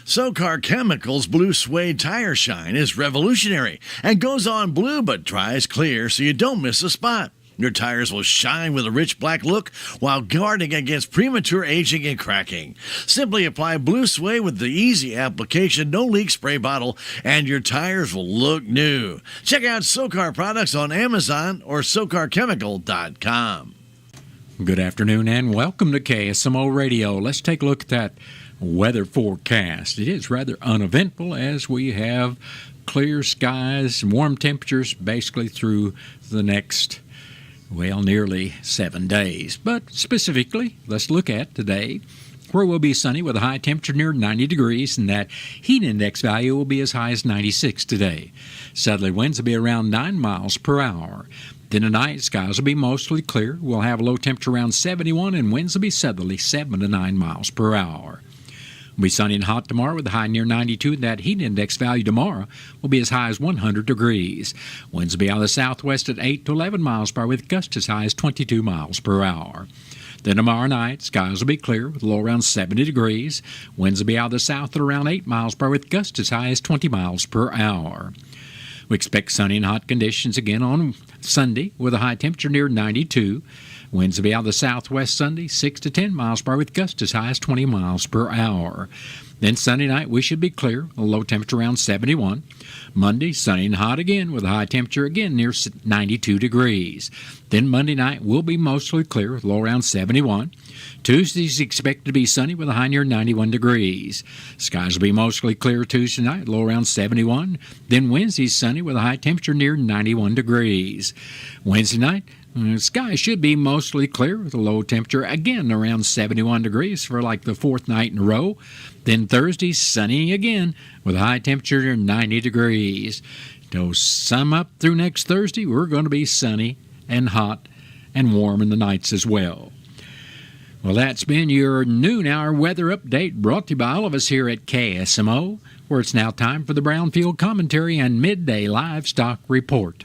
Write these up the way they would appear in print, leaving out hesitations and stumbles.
SoCar Chemicals Blue Suede Tire Shine is revolutionary and goes on blue but dries clear so you don't miss a spot. Your tires will shine with a rich black look while guarding against premature aging and cracking. Simply apply Blue Suede with the easy application, no-leak spray bottle, and your tires will look new. Check out SoCar products on Amazon or SoCarChemical.com. Good afternoon and welcome to KSMO Radio. Let's take a look at that weather forecast. It is rather uneventful as we have clear skies and warm temperatures basically through the next, nearly 7 days. But specifically, let's look at today, where we'll be sunny with a high temperature near 90 degrees, and that heat index value will be as high as 96 today. Southerly winds will be around 9 miles per hour. Then tonight, skies will be mostly clear. We'll have a low temperature around 71, and winds will be southerly 7 to 9 miles per hour. It'll be sunny and hot tomorrow with a high near 92. That heat index value tomorrow will be as high as 100 degrees. Winds will be out of the southwest at 8 to 11 miles per hour with gusts as high as 22 miles per hour. Then tomorrow night, skies will be clear with a low around 70 degrees. Winds will be out of the south at around 8 miles per hour with gusts as high as 20 miles per hour. We expect sunny and hot conditions again on Sunday with a high temperature near 92. Winds will be out of the southwest Sunday, 6 to 10 miles per hour with gusts as high as 20 miles per hour. Then Sunday night, we should be clear, a low temperature around 71. Monday, sunny and hot again with a high temperature again near 92 degrees. Then Monday night will be mostly clear with a low around 71. Tuesday is expected to be sunny with a high near 91 degrees. Skies will be mostly clear Tuesday night, low around 71. Then Wednesday sunny with a high temperature near 91 degrees. Wednesday night, the sky should be mostly clear with a low temperature again around 71 degrees for like the fourth night in a row. Then Thursday, sunny again with a high temperature near 90 degrees. To sum up through next Thursday, we're going to be sunny and hot and warm in the nights as well. Well, that's been your noon hour weather update brought to you by all of us here at KSMO, where it's now time for the Brownfield Commentary and Midday Livestock Report.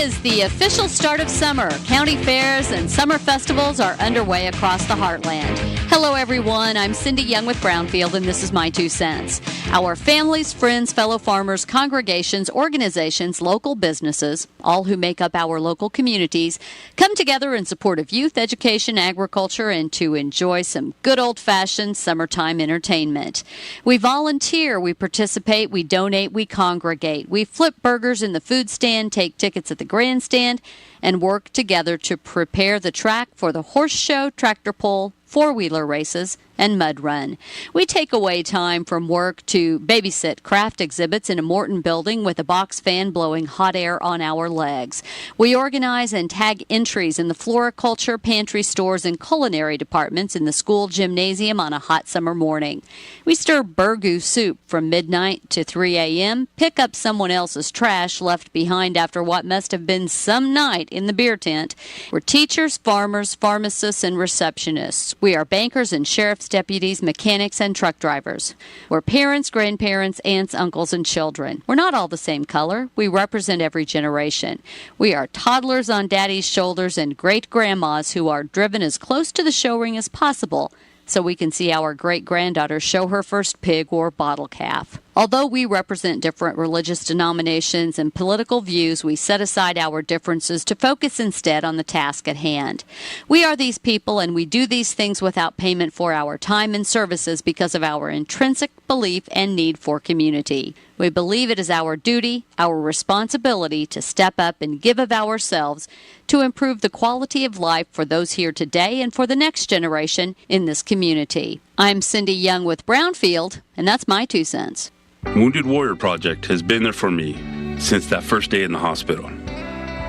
Is the official start of summer. County fairs and summer festivals are underway across the heartland. Hello, everyone. I'm Cindy Young with Brownfield, and this is my 2 cents. Our families, friends, fellow farmers, congregations, organizations, local businesses, all who make up our local communities, come together in support of youth, education, agriculture, and to enjoy some good old-fashioned summertime entertainment. We volunteer, we participate, we donate, we congregate. We flip burgers in the food stand, take tickets at the grandstand, and work together to prepare the track for the horse show, tractor pull, four-wheeler races, and mud run. We take away time from work to babysit craft exhibits in a Morton building with a box fan blowing hot air on our legs. We organize and tag entries in the floriculture, pantry stores, and culinary departments in the school gymnasium on a hot summer morning. We stir burgoo soup from midnight to 3 a.m., pick up someone else's trash left behind after what must have been some night in the beer tent. We're teachers, farmers, pharmacists, and receptionists. We are bankers and sheriff's deputies, mechanics, and truck drivers. We're parents, grandparents, aunts, uncles, and children. We're not all the same color. We represent every generation. We are toddlers on daddy's shoulders and great-grandmas who are driven as close to the show ring as possible so we can see our great-granddaughter show her first pig or bottle calf. Although we represent different religious denominations and political views, we set aside our differences to focus instead on the task at hand. We are these people, and we do these things without payment for our time and services because of our intrinsic belief and need for community. We believe it is our duty, our responsibility to step up and give of ourselves to improve the quality of life for those here today and for the next generation in this community. I'm Cindy Young with Brownfield, and that's my 2 cents. Wounded Warrior Project has been there for me since that first day in the hospital.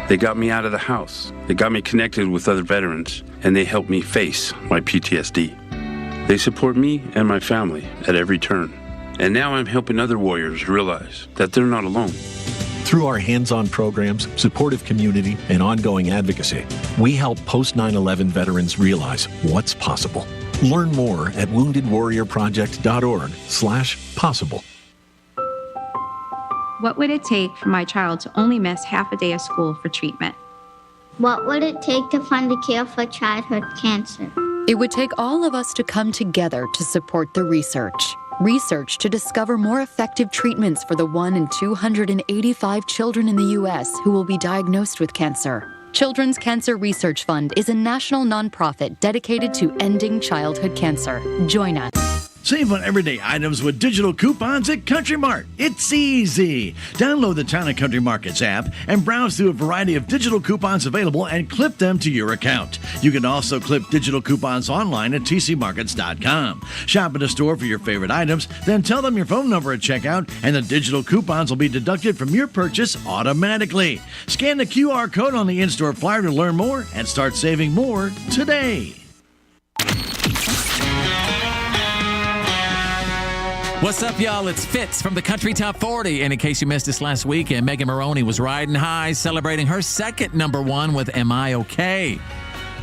They got me out of the house. They got me connected with other veterans, and they helped me face my PTSD. They support me and my family at every turn. And now I'm helping other warriors realize that they're not alone. Through our hands-on programs, supportive community, and ongoing advocacy, we help post-9/11 veterans realize what's possible. Learn more at woundedwarriorproject.org/possible. What would it take for my child to only miss half a day of school for treatment? What would it take to fund a cure for childhood cancer? It would take all of us to come together to support the research. Research to discover more effective treatments for the 1 in 285 children in the U.S. who will be diagnosed with cancer. Children's Cancer Research Fund is a national nonprofit dedicated to ending childhood cancer. Join us. Save on everyday items with digital coupons at Country Mart. It's easy. Download the Town & Country Markets app and browse through a variety of digital coupons available and clip them to your account. You can also clip digital coupons online at tcmarkets.com. Shop at a store for your favorite items, then tell them your phone number at checkout, and the digital coupons will be deducted from your purchase automatically. Scan the QR code on the in-store flyer to learn more and start saving more today. What's up, y'all? It's Fitz from the Country Top 40. And in case you missed us last weekend, Megan Maroney was riding high, celebrating her second #1 with Am I Okay?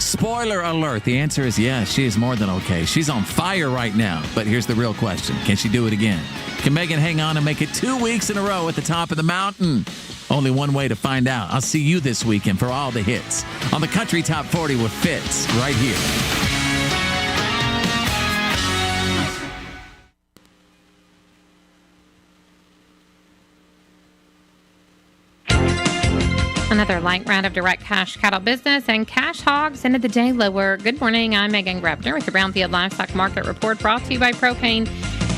Spoiler alert, the answer is yes, she is more than okay. She's on fire right now. But here's the real question. Can she do it again? Can Megan hang on and make it 2 weeks in a row at the top of the mountain? Only one way to find out. I'll see you this weekend for all the hits on the Country Top 40 with Fitz right here. Another light round of direct cash cattle business and cash hogs ended the day lower. Good morning. I'm Megan Grebner with the Brownfield Livestock Market Report brought to you by Propane.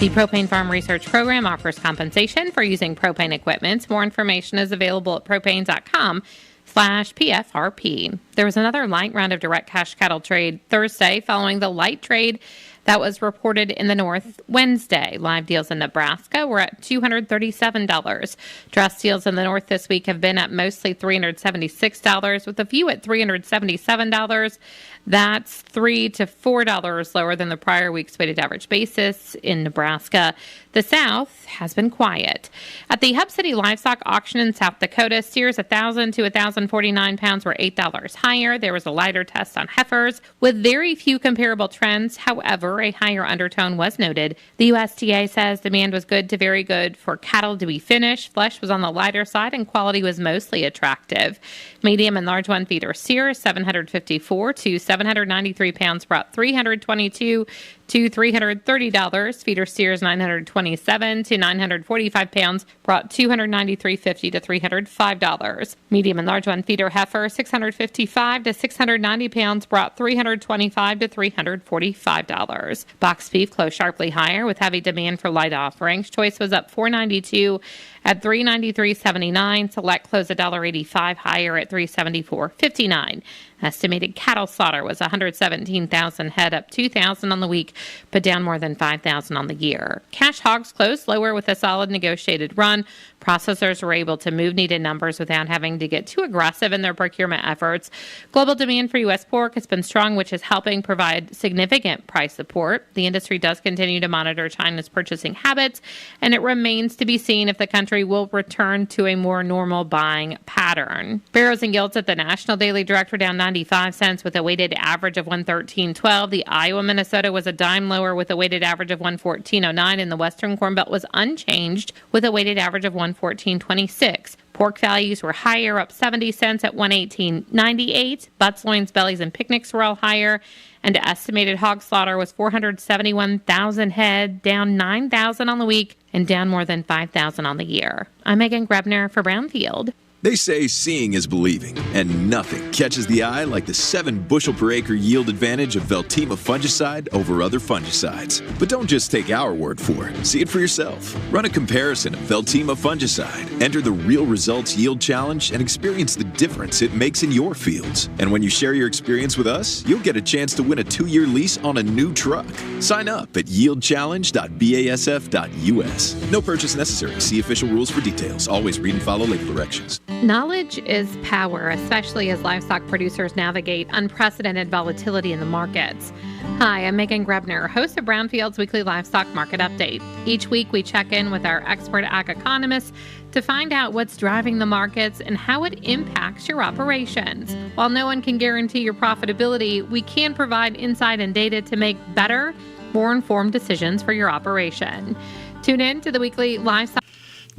The Propane Farm Research Program offers compensation for using propane equipment. More information is available at propane.com/PFRP. There was another light round of direct cash cattle trade Thursday following the light trade that was reported in the North Wednesday. Live deals in Nebraska were at $237. Dress deals in the North this week have been at mostly $376, with a few at $377. That's $3 to $4 lower than the prior week's weighted average basis in Nebraska. The South has been quiet. At the Hub City Livestock Auction in South Dakota, steers 1,000 to 1,049 pounds were $8 higher. There was a lighter test on heifers with very few comparable trends. However, a higher undertone was noted. The USDA says demand was good to very good for cattle to be finished. Flesh was on the lighter side and quality was mostly attractive. Medium and large one feeder steers 754 to 793 pounds brought $322 to $330. Feeder steers 927 to 945 pounds brought $293.50 to $305. Medium and large one feeder heifer 655 to 690 pounds brought $325 to $345. Box beef closed sharply higher with heavy demand for light offerings. Choice was up $4.92 at $393.79. Select closed $1.85 higher at $374.59. Estimated cattle slaughter was 117,000 head, up 2,000 on the week, but down more than 5,000 on the year. Cash hogs closed lower with a solid negotiated run. Processors were able to move needed numbers without having to get too aggressive in their procurement efforts. Global demand for U.S. pork has been strong, which is helping provide significant price support. The industry does continue to monitor China's purchasing habits, and it remains to be seen if the country will return to a more normal buying pattern. Barrows and yields at the National Daily Direct were down 95 cents with a weighted average of 113.12. The Iowa, Minnesota was a dime lower with a weighted average of 114.09, and the Western Corn Belt was unchanged with a weighted average of 114.26. Pork values were higher, up 70 cents at 118.98. Butts, loins, bellies, and picnics were all higher. And estimated hog slaughter was 471,000 head, down 9,000 on the week and down more than 5,000 on the year. I'm Megan Grebner for Brownfield. They say seeing is believing, and nothing catches the eye like the 7 bushel per acre yield advantage of Veltima fungicide over other fungicides. But don't just take our word for it. See it for yourself. Run a comparison of Veltima fungicide. Enter the Real Results Yield Challenge and experience the difference it makes in your fields. And when you share your experience with us, you'll get a chance to win a 2-year lease on a new truck. Sign up at yieldchallenge.basf.us. No purchase necessary. See official rules for details. Always read and follow label directions. Knowledge is power, especially as livestock producers navigate unprecedented volatility in the markets. Hi, I'm Megan Grebner, host of Brownfield's weekly livestock market update. Each week we check in with our expert ag economists to find out what's driving the markets and how it impacts your operations. While no one can guarantee your profitability, we can provide insight and data to make better, more informed decisions for your operation. Tune in to the weekly livestock.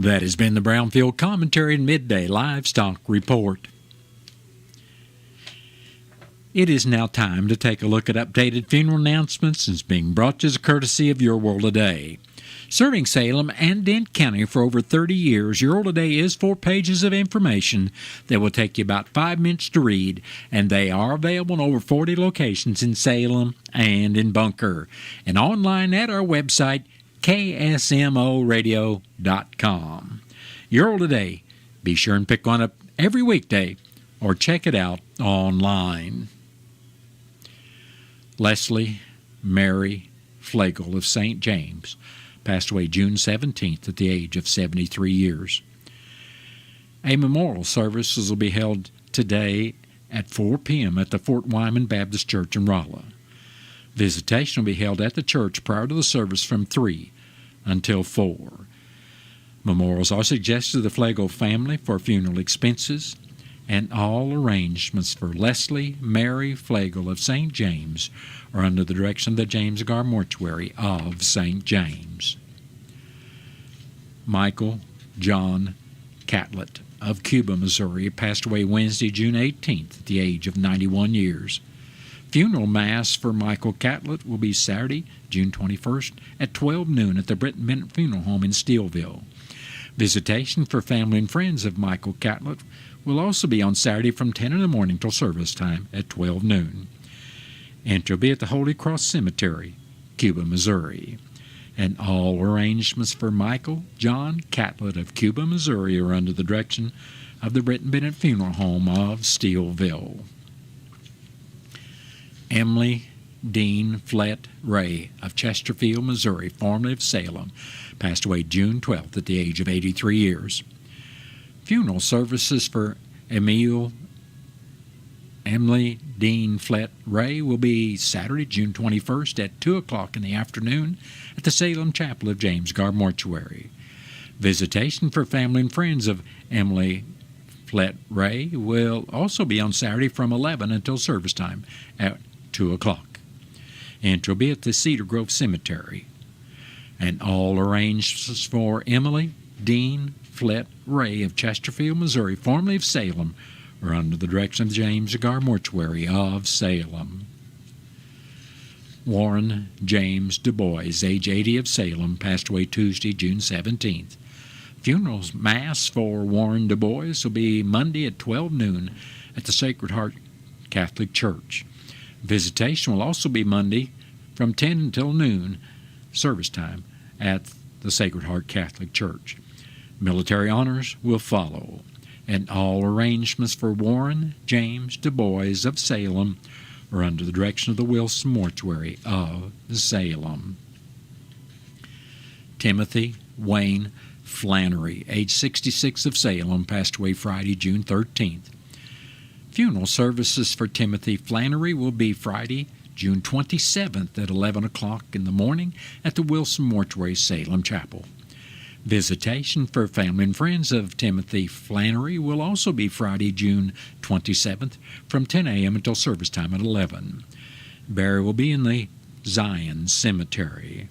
That has been the Brownfield Commentary and Midday Livestock Report. It is now time to take a look at updated funeral announcements and it's being brought to you as a courtesy of Your World Today. Serving Salem and Dent County for over 30 years, Your World Today is 4 pages of information that will take you about 5 minutes to read, and they are available in over 40 locations in Salem and in Bunker, and online at our website, KSMOradio.com. Your World Today. Be sure and pick one up every weekday or check it out online. Leslie Mary Flagel of St. James passed away June 17th at the age of 73 years. A memorial service will be held today at 4 p.m. at the Fort Wyman Baptist Church in Rolla. Visitation will be held at the church prior to the service from 3 until 4. Memorials are suggested to the Flagel family for funeral expenses, and all arrangements for Leslie Mary Flagel of St. James are under the direction of the James Gar Mortuary of St. James. Michael John Catlett of Cuba, Missouri, passed away Wednesday, June 18th at the age of 91 years. Funeral Mass for Michael Catlett will be Saturday, June 21st at 12 noon at the Britton Bennett Funeral Home in Steelville. Visitation for family and friends of Michael Catlett will also be on Saturday from 10 in the morning till service time at 12 noon. Entry will be at the Holy Cross Cemetery, Cuba, Missouri. And all arrangements for Michael John Catlett of Cuba, Missouri are under the direction of the Britton Bennett Funeral Home of Steelville. Emily Dean Flett Ray of Chesterfield, Missouri, formerly of Salem, passed away June 12th at the age of 83 years. Funeral services for Emily Dean Flett Ray will be Saturday, June 21st at 2 o'clock in the afternoon at the Salem Chapel of James Gar Mortuary. Visitation for family and friends of Emily Flett Ray will also be on Saturday from 11 until service time at 2 o'clock. Entry will be at the Cedar Grove Cemetery. And all arrangements for Emily Dean Flett Ray of Chesterfield, Missouri, formerly of Salem, are under the direction of the James Gar Mortuary of Salem. Warren James Du Bois, age 80 of Salem, passed away Tuesday, June 17th. Funeral Mass for Warren Du Bois will be Monday at 12 noon at the Sacred Heart Catholic Church. Visitation will also be Monday from 10 until noon, service time, at the Sacred Heart Catholic Church. Military honors will follow, and all arrangements for Warren James Du Bois of Salem are under the direction of the Wilson Mortuary of Salem. Timothy Wayne Flannery, age 66 of Salem, passed away Friday, June 13th. Funeral services for Timothy Flannery will be Friday, June 27th at 11 o'clock in the morning at the Wilson Mortuary, Salem Chapel. Visitation for family and friends of Timothy Flannery will also be Friday, June 27th from 10 a.m. until service time at 11. Burial will be in the Zion Cemetery.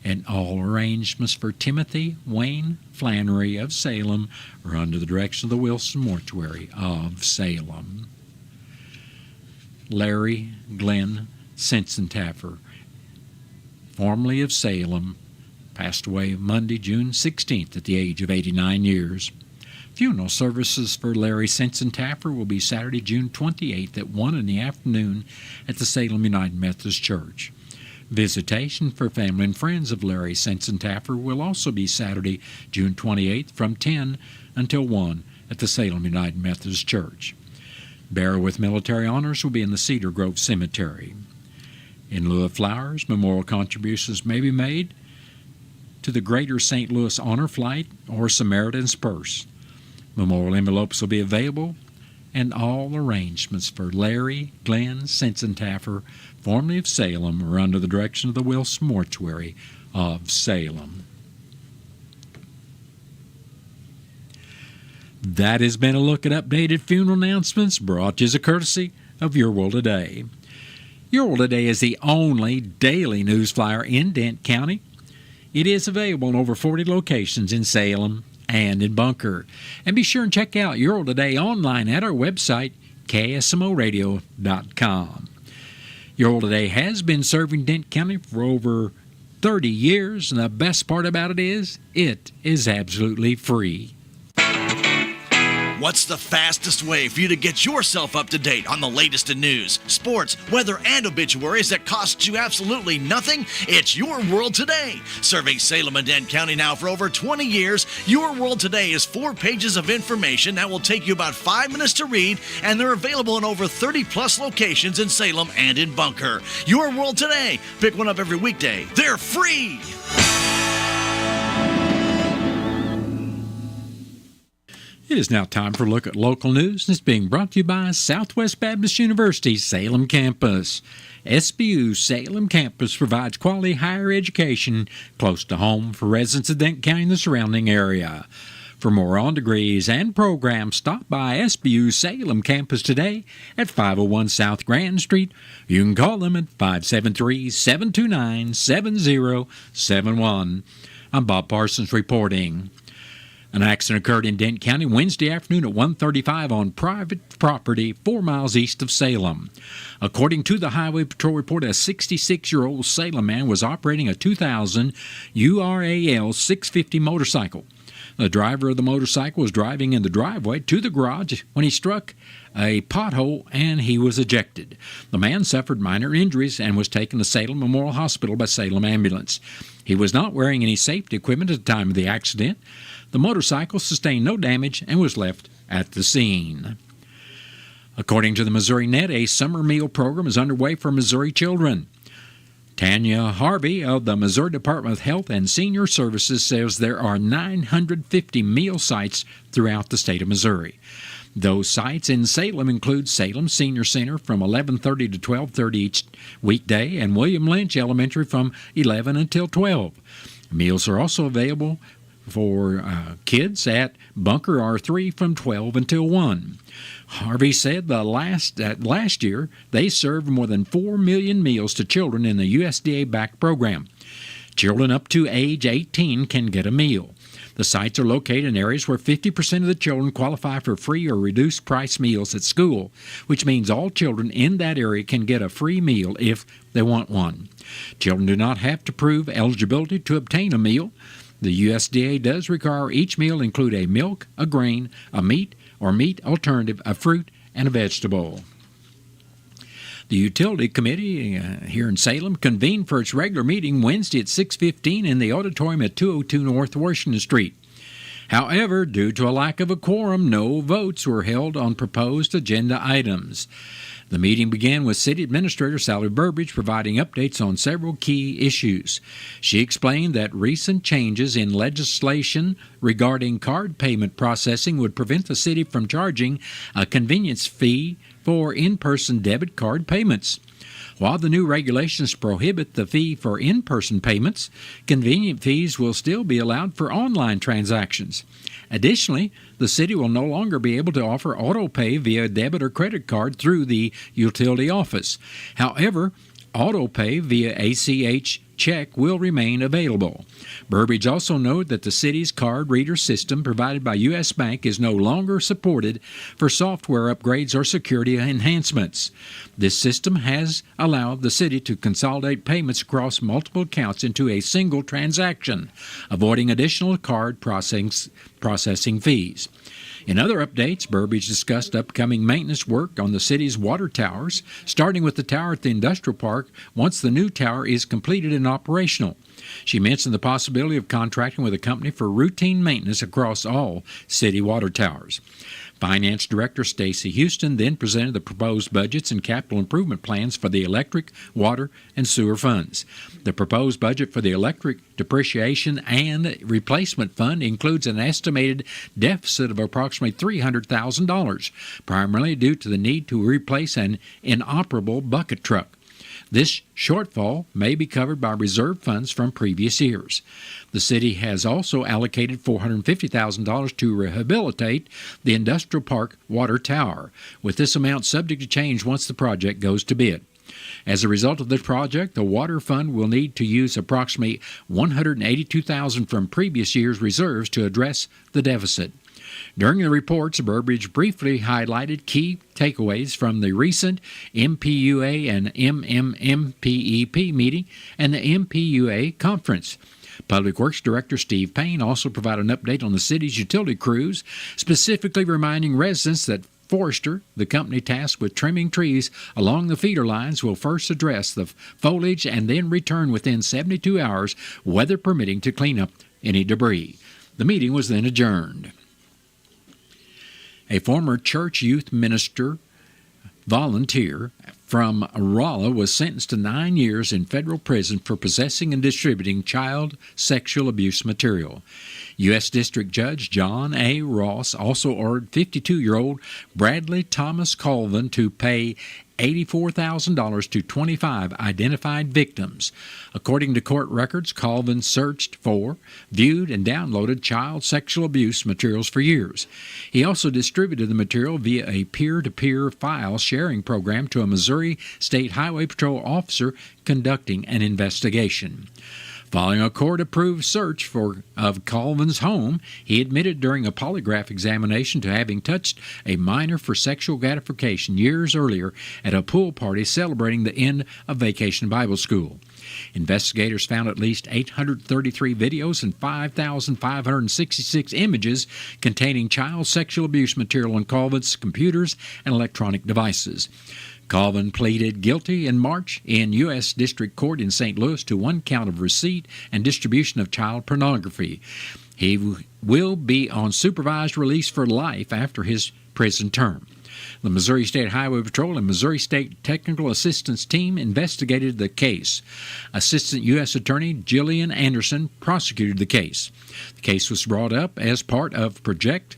And all arrangements for Timothy Wayne Flannery of Salem are under the direction of the Wilson Mortuary of Salem. Larry Glenn Sensentaffer, formerly of Salem, passed away Monday, June 16th at the age of 89 years. Funeral services for Larry Sensentaffer will be Saturday, June 28th at 1 in the afternoon at the Salem United Methodist Church. Visitation for family and friends of Larry Sensentaffer will also be Saturday, June 28th from 10 until 1 at the Salem United Methodist Church. Burial with military honors will be in the Cedar Grove Cemetery. In lieu of flowers, memorial contributions may be made to the Greater St. Louis Honor Flight or Samaritan's Purse. Memorial envelopes will be available, and all arrangements for Larry Glenn Sensentaffer, formerly of Salem, are under the direction of the Wilson Mortuary of Salem. That has been a look at updated funeral announcements brought to you as a courtesy of Your World Today. Your World Today is the only daily news flyer in Dent County. It is available in over 40 locations in Salem and in Bunker. And be sure and check out Your World Today online at our website, KSMOradio.com. Your World Today has been serving Dent County for over 30 years, and the best part about it is absolutely free. What's the fastest way for you to get yourself up to date on the latest in news, sports, weather, and obituaries that costs you absolutely nothing? It's Your World Today. Serving Salem and Dent County now for over 20 years, Your World Today is 4 pages of information that will take you about 5 minutes to read, and they're available in over 30-plus locations in Salem and in Bunker. Your World Today. Pick one up every weekday. They're free. It is now time for a look at local news, and it's being brought to you by Southwest Baptist University Salem Campus. SBU Salem Campus provides quality higher education close to home for residents of Dent County and the surrounding area. For more on degrees and programs, stop by SBU Salem Campus today at 501 South Grand Street. You can call them at 573-729-7071. I'm Bob Parsons reporting. An accident occurred in Dent County Wednesday afternoon at 1:35 on private property 4 miles east of Salem. According to the Highway Patrol report, a 66-year-old Salem man was operating a 2000 URAL 650 motorcycle. The driver of the motorcycle was driving in the driveway to the garage when he struck a pothole and he was ejected. The man suffered minor injuries and was taken to Salem Memorial Hospital by Salem Ambulance. He was not wearing any safety equipment at the time of the accident. The motorcycle sustained no damage and was left at the scene. According to the Missouri Net, a summer meal program is underway for Missouri children. Tanya Harvey of the Missouri Department of Health and Senior Services says there are 950 meal sites throughout the state of Missouri. Those sites in Salem include Salem Senior Center from 11:30 to 12:30 each weekday and William Lynch Elementary from 11 until 12. Meals are also available for kids at Bunker R3 from 12 until 1. Harvey said last year they served more than 4 million meals to children in the USDA-backed program. Children up to age 18 can get a meal. The sites are located in areas where 50% of the children qualify for free or reduced price meals at school, which means all children in that area can get a free meal if they want one. Children do not have to prove eligibility to obtain a meal. The USDA does require each meal include a milk, a grain, a meat or meat alternative, a fruit, and a vegetable. The Utility Committee here in Salem convened for its regular meeting Wednesday at 6:15 in the auditorium at 202 North Washington Street. However, due to a lack of a quorum, no votes were held on proposed agenda items. The meeting began with City Administrator Sally Burbridge providing updates on several key issues. She explained that recent changes in legislation regarding card payment processing would prevent the city from charging a convenience fee for in-person debit card payments. While the new regulations prohibit the fee for in-person payments, convenient fees will still be allowed for online transactions. Additionally, the city will no longer be able to offer auto pay via debit or credit card through the utility office. However, auto pay via ACH check will remain available. Burbridge also noted that the city's card reader system provided by U.S. Bank is no longer supported for software upgrades or security enhancements. This system has allowed the city to consolidate payments across multiple accounts into a single transaction, avoiding additional card processing fees. In other updates, Burbridge discussed upcoming maintenance work on the city's water towers, starting with the tower at the industrial park once the new tower is completed and operational. She mentioned the possibility of contracting with a company for routine maintenance across all city water towers. Finance Director Stacy Houston then presented the proposed budgets and capital improvement plans for the electric, water, and sewer funds. The proposed budget for the electric depreciation and replacement fund includes an estimated deficit of approximately $300,000, primarily due to the need to replace an inoperable bucket truck. This shortfall may be covered by reserve funds from previous years. The city has also allocated $450,000 to rehabilitate the Industrial Park Water Tower, with this amount subject to change once the project goes to bid. As a result of this project, the Water Fund will need to use approximately $182,000 from previous year's reserves to address the deficit. During the reports, Burbridge briefly highlighted key takeaways from the recent MPUA and MMMPEP meeting and the MPUA conference. Public Works Director Steve Payne also provided an update on the city's utility crews, specifically reminding residents that Forester, the company tasked with trimming trees along the feeder lines, will first address the foliage and then return within 72 hours, weather permitting, to clean up any debris. The meeting was then adjourned. A former church youth minister volunteer from Rolla was sentenced to 9 years in federal prison for possessing and distributing child sexual abuse material. U.S. District Judge John A. Ross also ordered 52-year-old Bradley Thomas Colvin to pay $84,000 to 25 identified victims. According to court records, Colvin searched for, viewed, and downloaded child sexual abuse materials for years. He also distributed the material via a peer-to-peer file sharing program to a Missouri State Highway Patrol officer conducting an investigation. Following a court-approved search of Colvin's home, he admitted during a polygraph examination to having touched a minor for sexual gratification years earlier at a pool party celebrating the end of Vacation Bible School. Investigators found at least 833 videos and 5,566 images containing child sexual abuse material on Colvin's computers and electronic devices. Colvin pleaded guilty in March in U.S. District Court in St. Louis to one count of receipt and distribution of child pornography. He will be on supervised release for life after his prison term. The Missouri State Highway Patrol and Missouri State Technical Assistance Team investigated the case. Assistant U.S. Attorney Jillian Anderson prosecuted the case. The case was brought up as part of Project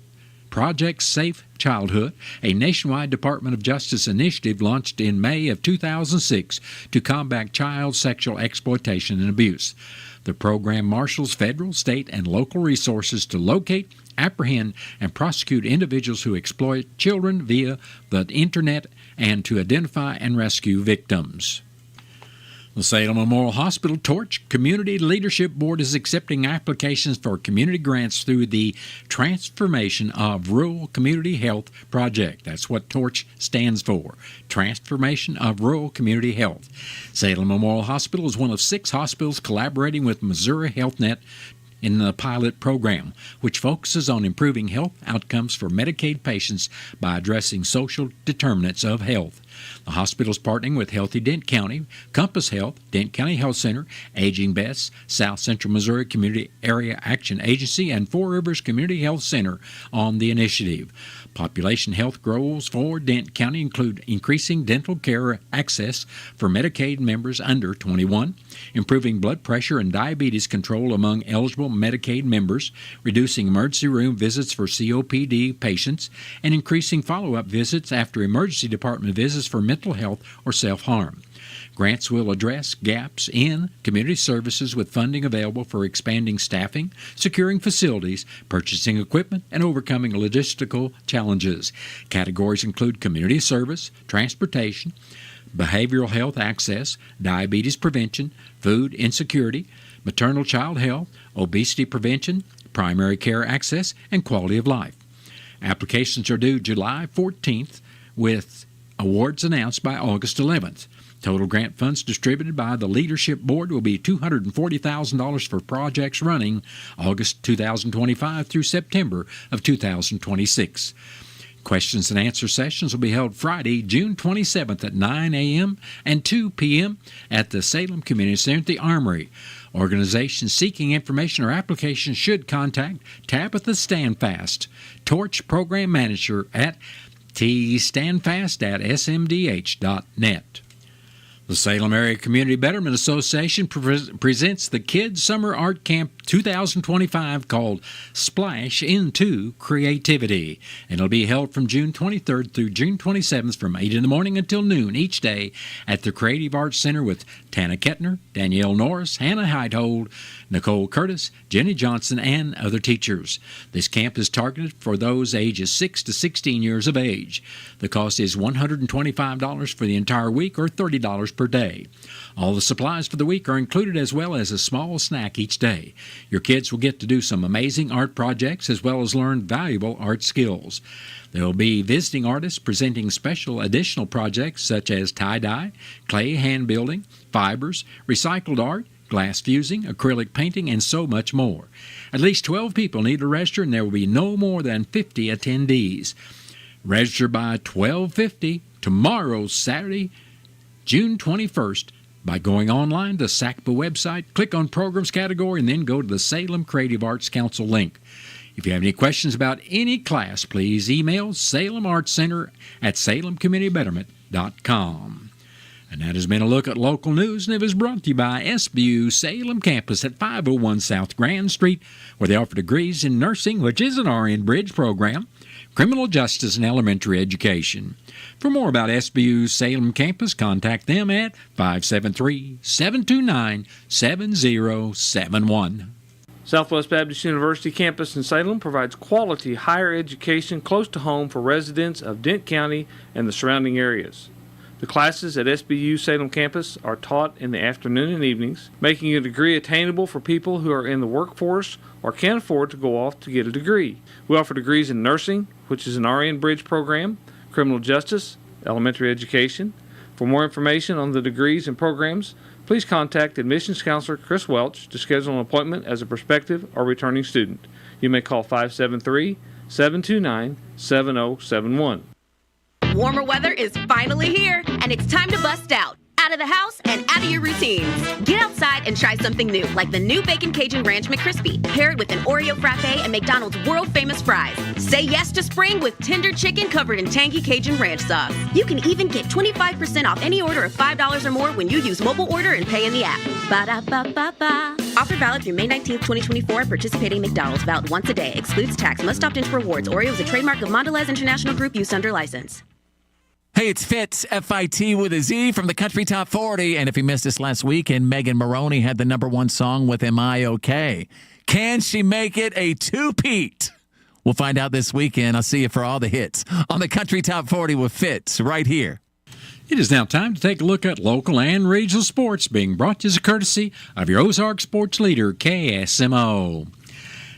Safe Childhood, a nationwide Department of Justice initiative launched in May of 2006 to combat child sexual exploitation and abuse. The program marshals federal, state, and local resources to locate, apprehend, and prosecute individuals who exploit children via the Internet and to identify and rescue victims. The Salem Memorial Hospital Torch Community Leadership Board is accepting applications for community grants through the Transformation of Rural Community Health Project. That's what Torch stands for, Transformation of Rural Community Health. Salem Memorial Hospital is one of 6 hospitals collaborating with Missouri HealthNet in the pilot program, which focuses on improving health outcomes for Medicaid patients by addressing social determinants of health. The hospital is partnering with Healthy Dent County, Compass Health, Dent County Health Center, Aging Best, South Central Missouri Community Area Action Agency, and Four Rivers Community Health Center on the initiative. Population health goals for Dent County include increasing dental care access for Medicaid members under 21, improving blood pressure and diabetes control among eligible Medicaid members, reducing emergency room visits for COPD patients, and increasing follow-up visits after emergency department visits for mental health or self-harm. Grants will address gaps in community services with funding available for expanding staffing, securing facilities, purchasing equipment, and overcoming logistical challenges. Categories include community service, transportation, behavioral health access, diabetes prevention, food insecurity, maternal child health, obesity prevention, primary care access, and quality of life. Applications are due July 14th with awards announced by August 11th. Total grant funds distributed by the Leadership Board will be $240,000 for projects running August 2025 through September of 2026. Questions and answer sessions will be held Friday, June 27th at 9 a.m. and 2 p.m. at the Salem Community Center at the Armory. Organizations seeking information or applications should contact Tabitha Standfast, Torch Program Manager at tstandfast@smdh.net. The Salem Area Community Betterment Association presents the Kids Summer Art Camp 2025 called Splash Into Creativity. And it'll be held from June 23rd through June 27th from 8 in the morning until noon each day at the Creative Arts Center with Tana Kettner, Danielle Norris, Hannah Heithold, Nicole Curtis, Jenny Johnson, and other teachers. This camp is targeted for those ages 6 to 16 years of age. The cost is $125 for the entire week or $30 per day. All the supplies for the week are included as well as a small snack each day. Your kids will get to do some amazing art projects as well as learn valuable art skills. There will be visiting artists presenting special additional projects such as tie-dye, clay hand building, fibers, recycled art, glass fusing, acrylic painting, and so much more. At least 12 people need to register, and there will be no more than 50 attendees. Register by 12:50 tomorrow, Saturday, June 21st, by going online to the SACPA website, click on Programs category, and then go to the Salem Creative Arts Council link. If you have any questions about any class, please email Salem Arts Center at salemcommunitybetterment.com. And that has been a look at local news, and it was brought to you by SBU Salem Campus at 501 South Grand Street, where they offer degrees in nursing, which is an RN Bridge program, criminal justice, and elementary education. For more about SBU Salem Campus, contact them at 573-729-7071. Southwest Baptist University campus in Salem provides quality higher education close to home for residents of Dent County and the surrounding areas. The classes at SBU Salem campus are taught in the afternoon and evenings, making a degree attainable for people who are in the workforce or can't afford to go off to get a degree. We offer degrees in nursing, which is an RN Bridge program, criminal justice, elementary education. For more information on the degrees and programs, please contact admissions counselor Chris Welch to schedule an appointment as a prospective or returning student. You may call 573-729-7071. Warmer weather is finally here, and it's time to bust out of the house and out of your routines. Get outside and try something new, like the new Bacon Cajun Ranch McCrispy, paired with an Oreo frappe and McDonald's world-famous fries. Say yes to spring with tender chicken covered in tangy Cajun Ranch sauce. You can even get 25% off any order of $5 or more when you use mobile order and pay in the app. Ba-da-ba-ba-ba. Offer valid through May 19th, 2024 at participating McDonald's. Valid once a day. Excludes tax. Must opt into rewards. Oreo is a trademark of Mondelez International Group. Used under license. Hey, it's Fitz, F-I-T with a Z from the Country Top 40. And if you missed this last week, and Megan Maroney had the #1 song with Am I OK? Can she make it a two-peat? We'll find out this weekend. I'll see you for all the hits on the Country Top 40 with Fitz right here. It is now time to take a look at local and regional sports being brought to you as a courtesy of your Ozark sports leader, KSMO.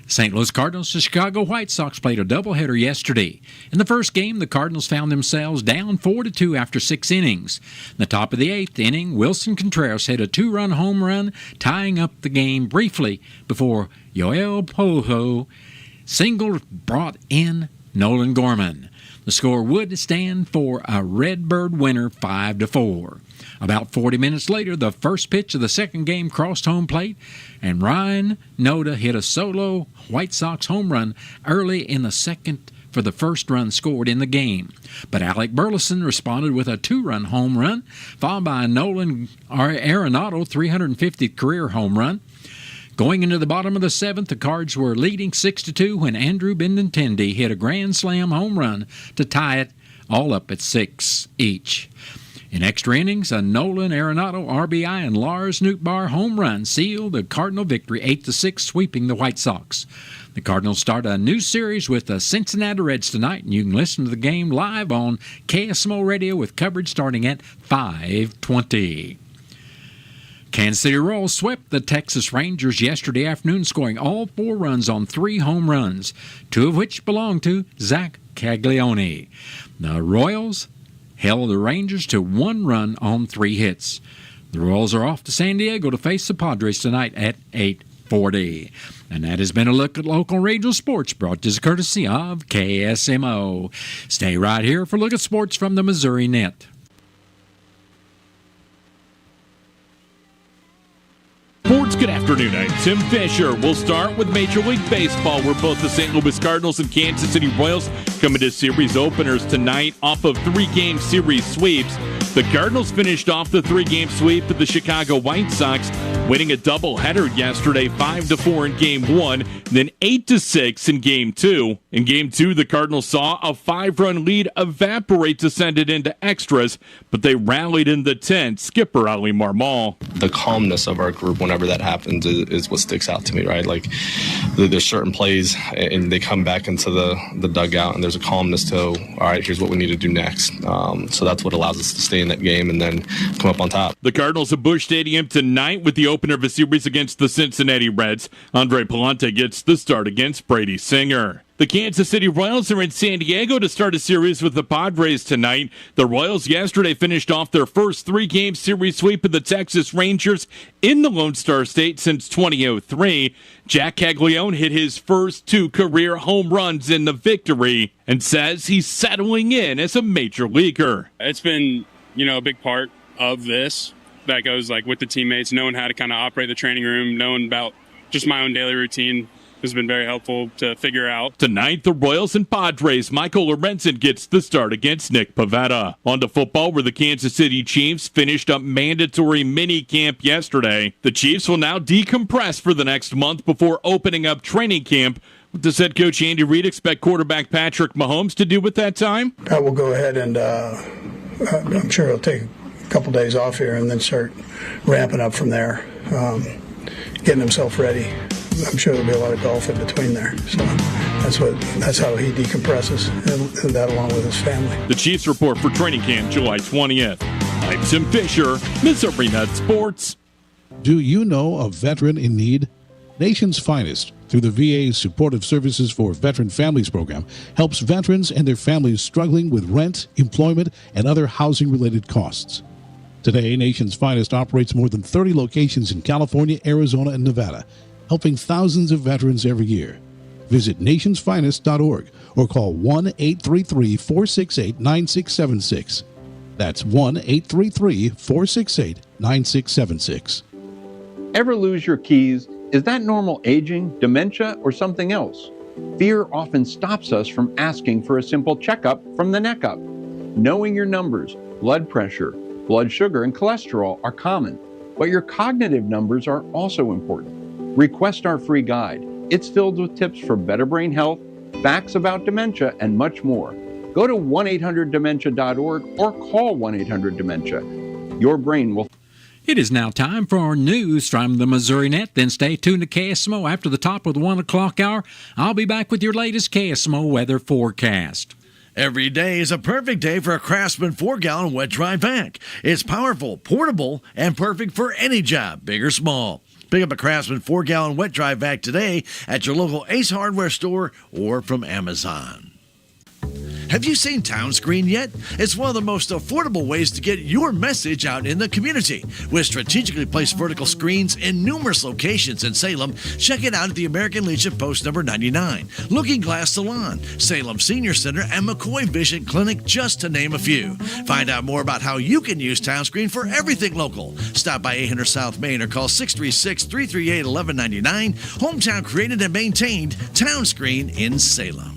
St. Louis Cardinals and Chicago White Sox played a doubleheader yesterday. In the first game, the Cardinals found themselves down 4-2 after 6 innings. In the top of the 8th inning, Wilson Contreras hit a 2-run home run, tying up the game briefly before Yoel Poho single brought in Nolan Gorman. The score would stand for a Redbird winner 5-4. About 40 minutes later, the first pitch of the second game crossed home plate, and Ryan Noda hit a solo White Sox home run early in the second for the first run scored in the game. But Alec Burleson responded with a 2-run home run, followed by a Nolan Arenado 350th career home run. Going into the bottom of the 7th, the Cards were leading 6-2 when Andrew Benintendi hit a grand slam home run to tie it all up at 6 each. In extra innings, a Nolan Arenado RBI and Lars Nootbaar home run sealed the Cardinal victory 8-6, sweeping the White Sox. The Cardinals start a new series with the Cincinnati Reds tonight, and you can listen to the game live on KSMO Radio with coverage starting at 5:20. Kansas City Royals swept the Texas Rangers yesterday afternoon, scoring all 4 runs on 3 home runs, 2 of which belonged to Zach Caglione. The Royals held the Rangers to 1 run on 3 hits. The Royals are off to San Diego to face the Padres tonight at 8:40. And that has been a look at local regional sports brought to you as a courtesy of KSMO. Stay right here for a look at sports from the Missouri Net. Sports, good afternoon. I'm Tim Fisher. We'll start with Major League Baseball, where both the St. Louis Cardinals and Kansas City Royals come into series openers tonight off of 3-game series sweeps. The Cardinals finished off the 3-game sweep of the Chicago White Sox winning a doubleheader yesterday, 5-4 in Game 1, then 8-6 in Game 2. In Game 2, the Cardinals saw a 5-run lead evaporate to send it into extras, but they rallied in the 10th. Skipper Ali Marmol. The calmness of our group whenever that happens is what sticks out to me, right? Like, there's certain plays, and they come back into the dugout, and there's a calmness to, all right, here's what we need to do next. So that's what allows us to stay in that game and then come up on top. The Cardinals at Busch Stadium tonight with the opener of a series against the Cincinnati Reds. Andre Palante gets the start against Brady Singer. The Kansas City Royals are in San Diego to start a series with the Padres tonight. The Royals yesterday finished off their first 3-game series sweep of the Texas Rangers in the Lone Star State since 2003. Jack Caglione hit his first 2 career home runs in the victory and says he's settling in as a major leaguer. It's been, a big part of this that goes like with the teammates, knowing how to kind of operate the training room, knowing about just my own daily routine. Has been very helpful to figure out. Tonight, the Royals and Padres. Michael Lorenzen gets the start against Nick Pivetta. On to football, where the Kansas City Chiefs finished up mandatory mini camp yesterday. The Chiefs will now decompress for the next month before opening up training camp. What does head coach Andy Reid expect quarterback Patrick Mahomes to do with that time? I will go ahead and I'm sure he'll take a couple days off here and then start ramping up from there, getting himself ready. I'm sure there'll be a lot of golf in between there. So that's how he decompresses, and that along with his family. The Chiefs report for training camp July 20th. I'm Tim Fisher, Missouri Net Sports. Do you know a veteran in need? Nation's Finest, through the VA's Supportive Services for Veteran Families program, helps veterans and their families struggling with rent, employment, and other housing-related costs. Today, Nation's Finest operates more than 30 locations in California, Arizona, and Nevada, helping thousands of veterans every year. Visit nationsfinest.org or call 1-833-468-9676. That's 1-833-468-9676. Ever lose your keys? Is that normal aging, dementia, or something else? Fear often stops us from asking for a simple checkup from the neck up. Knowing your numbers, blood pressure, blood sugar, and cholesterol are common, but your cognitive numbers are also important. Request our free guide. It's filled with tips for better brain health, facts about dementia, and much more. Go to 1-800-DEMENTIA.org or call 1-800-DEMENTIA. Your brain will... It is now time for our news from the Missouri Net. Then stay tuned to KSMO after the top of the 1 o'clock hour. I'll be back with your latest KSMO weather forecast. Every day is a perfect day for a Craftsman 4-gallon wet dry vac. It's powerful, portable, and perfect for any job, big or small. Pick up a Craftsman 4-gallon wet dry vac today at your local Ace Hardware store or from Amazon. Have you seen Town Screen yet? It's one of the most affordable ways to get your message out in the community. With strategically placed vertical screens in numerous locations in Salem, check it out at the American Legion Post number 99, Looking Glass Salon, Salem Senior Center, and McCoy Vision Clinic, just to name a few. Find out more about how you can use Town Screen for everything local. Stop by 800 South Main or call 636-338-1199. Hometown created and maintained, Town Screen in Salem.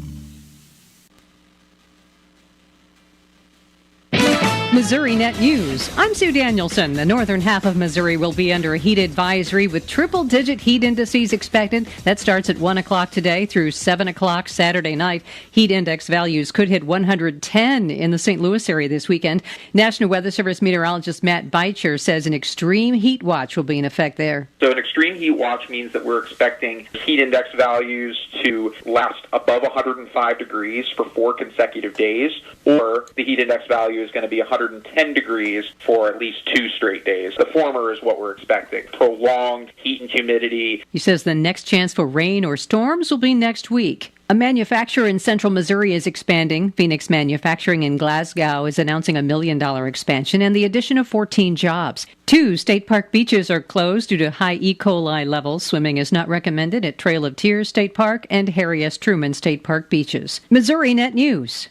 Missouri Net News. I'm Sue Danielson. The northern half of Missouri will be under a heat advisory with triple-digit heat indices expected. That starts at 1 o'clock today through 7 o'clock Saturday night. Heat index values could hit 110 in the St. Louis area this weekend. National Weather Service meteorologist Matt Beitcher says an extreme heat watch will be in effect there. So an extreme heat watch means that we're expecting heat index values to last above 105 degrees for 4 consecutive days, or the heat index value is going to be 110 degrees for at least 2 straight days. The former is what we're expecting. Prolonged heat and humidity. He says the next chance for rain or storms will be next week. A manufacturer in central Missouri is expanding. Phoenix Manufacturing in Glasgow is announcing $1 million expansion and the addition of 14 jobs. 2 state park beaches are closed due to high E. coli levels. Swimming is not recommended at Trail of Tears State Park and Harry S. Truman State Park beaches. Missouri Net News.